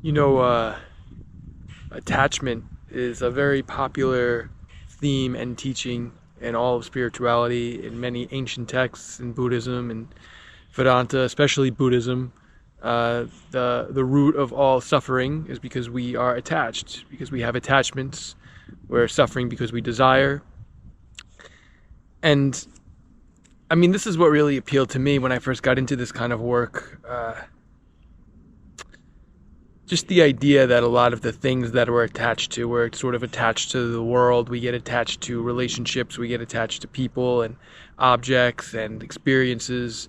You know, attachment is a very popular theme and teaching in all of spirituality, in many ancient texts in Buddhism and Vedanta, especially Buddhism. The root of all suffering is because we are attached, because we have attachments. We're suffering because we desire. And I mean, this is what really appealed to me when I first got into this kind of work. Just the idea that a lot of the things that we're sort of attached to the world. We get attached to relationships, we get attached to people and objects and experiences.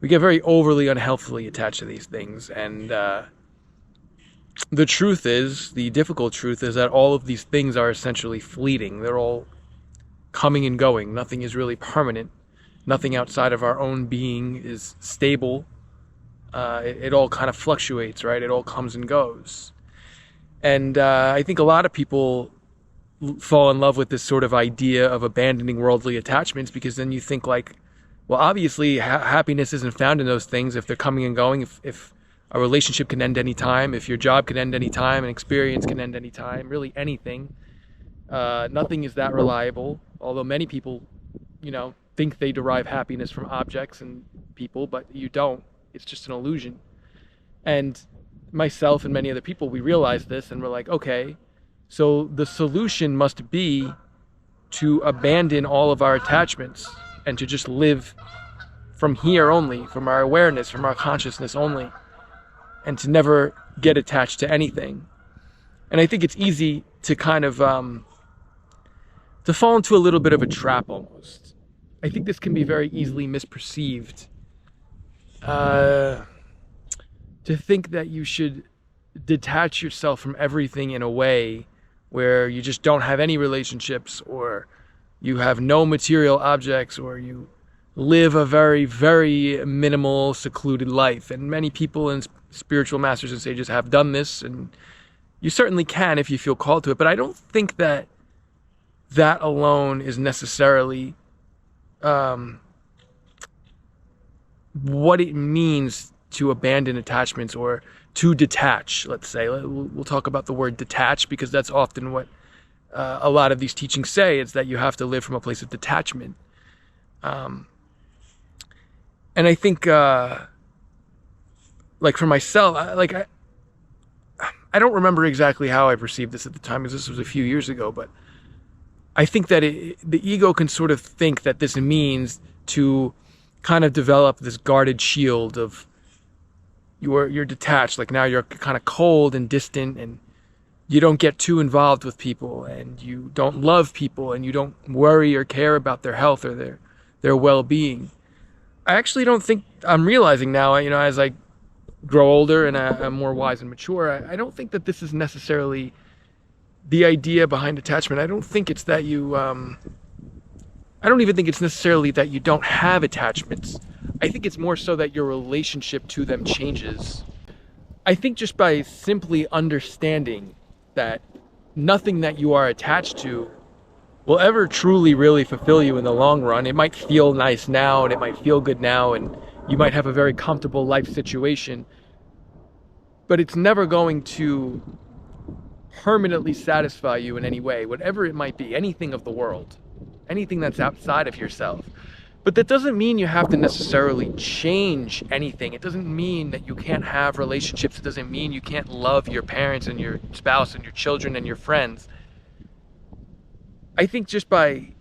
We get very overly unhealthily attached to these things. And the difficult truth is that all of these things are essentially fleeting. They're all coming and going. Nothing is really permanent. Nothing outside of our own being is stable. It all kind of fluctuates, right? It all comes and goes. And I think a lot of people fall in love with this sort of idea of abandoning worldly attachments, because then you think like, well, obviously happiness isn't found in those things if they're coming and going. If a relationship can end any time, if your job can end any time, an experience can end any time, really anything. Nothing is that reliable, although many people, think they derive happiness from objects and people, but you don't. It's just an illusion. And myself and many other people, we realized this and we're like, okay, so the solution must be to abandon all of our attachments and to just live from here only, from our awareness, from our consciousness only, and to never get attached to anything. And I think it's easy to kind of to fall into a little bit of a trap almost. I think this can be very easily misperceived. To think that you should detach yourself from everything in a way where you just don't have any relationships, or you have no material objects, or you live a very, very minimal, secluded life. And many people and spiritual masters and sages have done this, and you certainly can if you feel called to it. But I don't think that that alone is necessarily what it means to abandon attachments or to detach, let's say. We'll talk about the word detach, because that's often what a lot of these teachings say. It's that you have to live from a place of detachment. And I think, like for myself, I don't remember exactly how I perceived this at the time, because this was a few years ago, but I think that the ego can sort of think that this means to kind of develop this guarded shield of you're detached. Like now you're kind of cold and distant, and you don't get too involved with people, and you don't love people, and you don't worry or care about their health or their well-being. I actually don't think, I'm realizing now, as I grow older and I'm more wise and mature, I don't think that this is necessarily the idea behind attachment. I don't think it's that I don't even think it's necessarily that you don't have attachments. I think it's more so that your relationship to them changes. I think just by simply understanding that nothing that you are attached to will ever truly really fulfill you in the long run. It might feel nice now, and it might feel good now, and you might have a very comfortable life situation, but it's never going to permanently satisfy you in any way, whatever it might be, anything of the world, anything that's outside of yourself. But that doesn't mean you have to necessarily change anything. It doesn't mean that you can't have relationships. It doesn't mean you can't love your parents and your spouse and your children and your friends. I think just by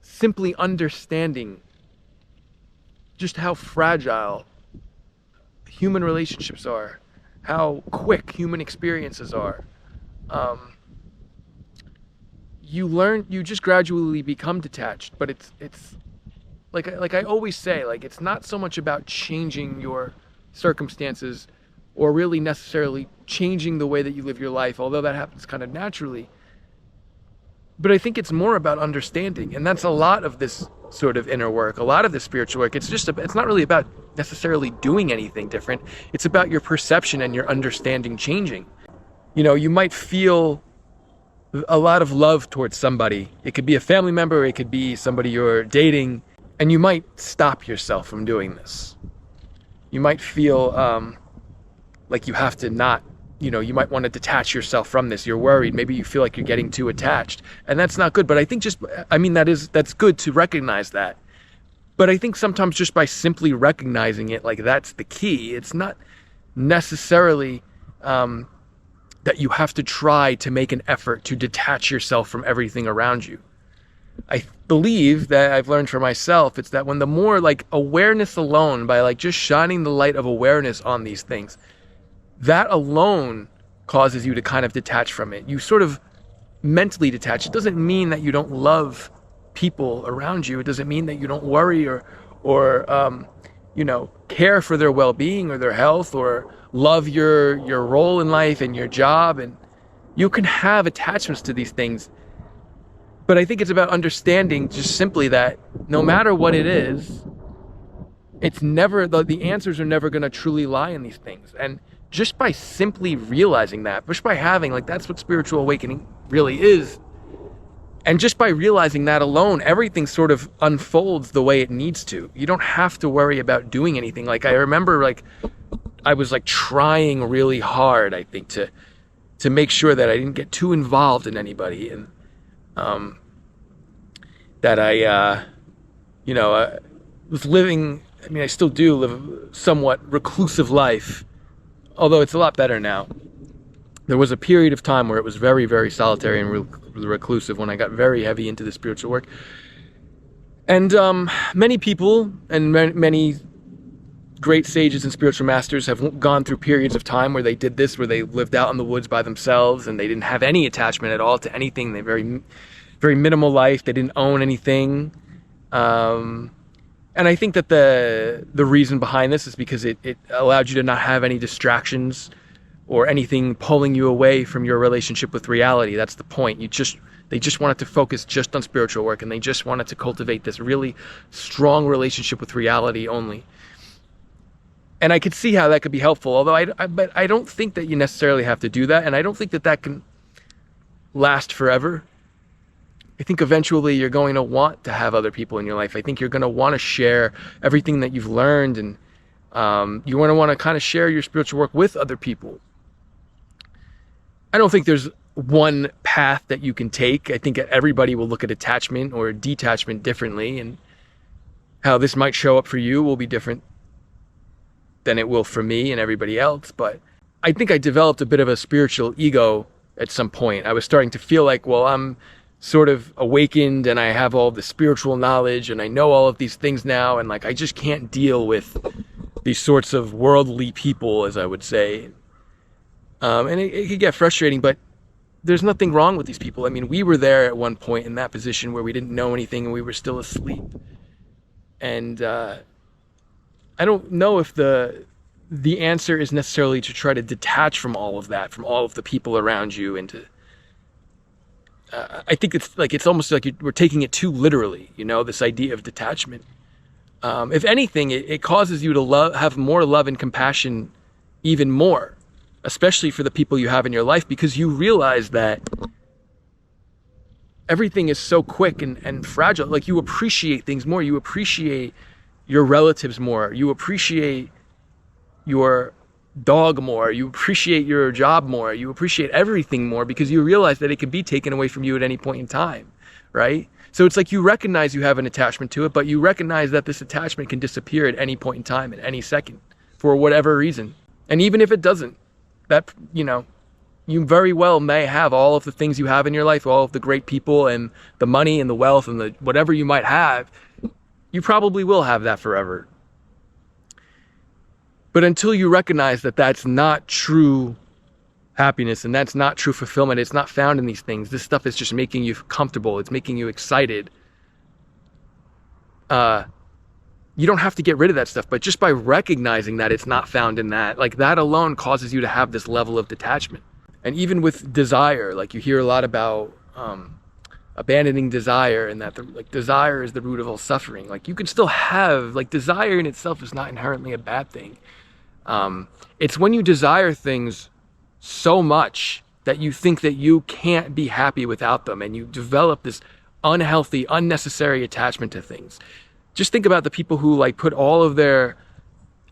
simply understanding just how fragile human relationships are, how quick human experiences are, you just gradually become detached. But it's like I always say, like, it's not so much about changing your circumstances or really necessarily changing the way that you live your life, although that happens kind of naturally. But I think it's more about understanding, and that's a lot of this sort of inner work, a lot of this spiritual work. It's not really about necessarily doing anything different. It's about your perception and your understanding changing. You might feel a lot of love towards somebody. It could be a family member, it could be somebody you're dating, and you might stop yourself from doing this. You might feel like you have to not, you might want to detach yourself from this. You're worried. Maybe you feel like you're getting too attached, and that's not good. But I think that's good to recognize that. But I think sometimes just by simply recognizing it, like that's the key. It's not necessarily that you have to try to make an effort to detach yourself from everything around you. I believe that I've learned for myself, it's that when the more like awareness alone, by like just shining the light of awareness on these things, that alone causes you to kind of detach from it. You sort of mentally detach. It doesn't mean that you don't love people around you. It doesn't mean that you don't worry or care for their well-being or their health or love your role in life and your job. And you can have attachments to these things. But I think it's about understanding just simply that no matter what it is, it's never, the answers are never going to truly lie in these things. And just by simply realizing that, just by having, like, that's what spiritual awakening really is. And just by realizing that alone, everything sort of unfolds the way it needs to. You don't have to worry about doing anything. Like, I remember, like, I was like trying really hard, I think, to make sure that I didn't get too involved in anybody. And that I was living, I still do live a somewhat reclusive life, although it's a lot better now. There was a period of time where it was very, very solitary and reclusive when I got very heavy into the spiritual work. And many people and many great sages and spiritual masters have gone through periods of time where they did this, where they lived out in the woods by themselves and they didn't have any attachment at all to anything. They very, very minimal life. They didn't own anything. And I think that the reason behind this is because it allowed you to not have any distractions or anything pulling you away from your relationship with reality. That's the point. They just wanted to focus just on spiritual work, and they just wanted to cultivate this really strong relationship with reality only. And I could see how that could be helpful, although but I don't think that you necessarily have to do that, and I don't think that can last forever. I think eventually you're going to want to have other people in your life. I think you're going to want to share everything that you've learned, and you want to kind of share your spiritual work with other people. I don't think there's one path that you can take. I think everybody will look at attachment or detachment differently, and how this might show up for you will be different than it will for me and everybody else. But I think I developed a bit of a spiritual ego at some point. I was starting to feel like, well, I'm sort of awakened and I have all the spiritual knowledge and I know all of these things now, and like I just can't deal with these sorts of worldly people, as I would say. And it could get frustrating, but there's nothing wrong with these people. We were there at one point in that position where we didn't know anything and we were still asleep. And I don't know if the answer is necessarily to try to detach from all of that, from all of the people around you, and to I think it's almost like we're taking it too literally, this idea of detachment. If anything, it causes you to have more love and compassion even more, especially for the people you have in your life, because you realize that everything is so quick and fragile. Like, you appreciate things more. You appreciate your relatives more. You appreciate your dog more. You appreciate your job more. You appreciate everything more because you realize that it can be taken away from you at any point in time, right? So it's like you recognize you have an attachment to it, but you recognize that this attachment can disappear at any point in time, at any second, for whatever reason. And even if it doesn't, that, you very well may have all of the things you have in your life, all of the great people and the money and the wealth and the whatever you might have, you probably will have that forever. But until you recognize that that's not true happiness and that's not true fulfillment, it's not found in these things. This stuff is just making you comfortable. It's making you excited. You don't have to get rid of that stuff, but just by recognizing that it's not found in that, like, that alone causes you to have this level of detachment. And even with desire, like, you hear a lot about abandoning desire, and that desire is the root of all suffering. Like, you can still have, like, desire in itself is not inherently a bad thing. It's when you desire things so much that you think that you can't be happy without them, and you develop this unhealthy, unnecessary attachment to things. Just think about the people who, like, put all of their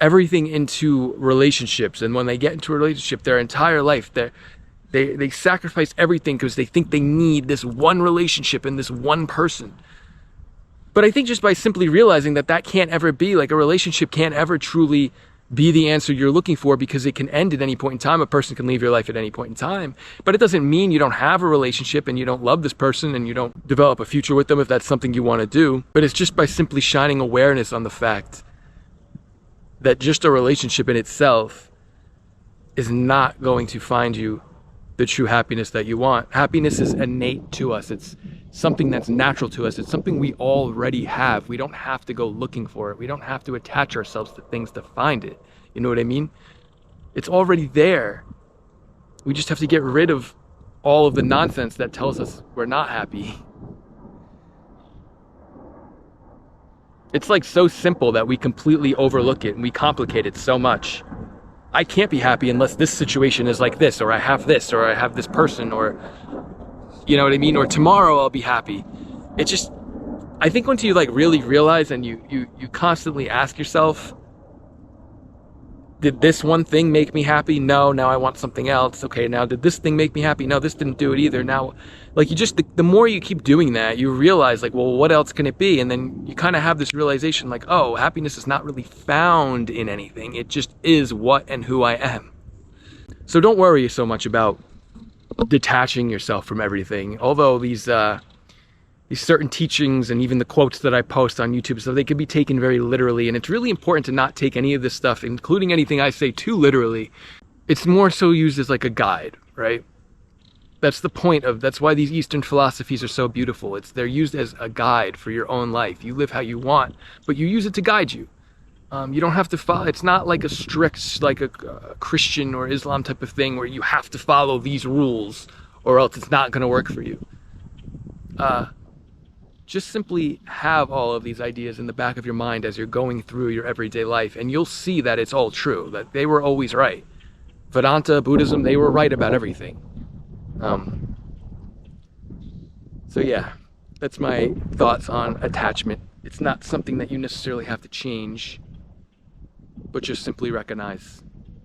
everything into relationships, and when they get into a relationship, their entire life, they sacrifice everything because they think they need this one relationship and this one person. But I think just by simply realizing that that can't ever be, like a relationship can't ever truly be the answer you're looking for, because it can end at any point in time. A person can leave your life at any point in time. But it doesn't mean you don't have a relationship and you don't love this person and you don't develop a future with them if that's something you want to do. But it's just by simply shining awareness on the fact that just a relationship in itself is not going to find you the true happiness that you want. Happiness is innate to us. It's something that's natural to us. It's something we already have. We don't have to go looking for it. We don't have to attach ourselves to things to find it. You know what I mean? It's already there. We just have to get rid of all of the nonsense that tells us we're not happy. It's like so simple that we completely overlook it and we complicate it so much. I can't be happy unless this situation is like this, or I have this, or I have this person, or you know what I mean? Or tomorrow I'll be happy. It just, I think once you like really realize and you constantly ask yourself, did this one thing make me happy? No, now I want something else. Okay, now did this thing make me happy? No, this didn't do it either. Now, like you just, the more you keep doing that, you realize like, well, what else can it be? And then you kind of have this realization like, oh, happiness is not really found in anything. It just is what and who I am. So don't worry so much about detaching yourself from everything. Although these certain teachings and even the quotes that I post on YouTube, so they can be taken very literally, and it's really important to not take any of this stuff, including anything I say, too literally. It's more so used as like a guide, right? That's the point of, that's why these Eastern philosophies are so beautiful. They're used as a guide for your own life. You live how you want, but you use it to guide you. You don't have to follow, it's not like a strict, like a Christian or Islam type of thing where you have to follow these rules or else it's not going to work for you. Just simply have all of these ideas in the back of your mind as you're going through your everyday life, and you'll see that it's all true, that they were always right. Vedanta, Buddhism, they were right about everything. So yeah, that's my thoughts on attachment. It's not something that you necessarily have to change, but just simply recognize.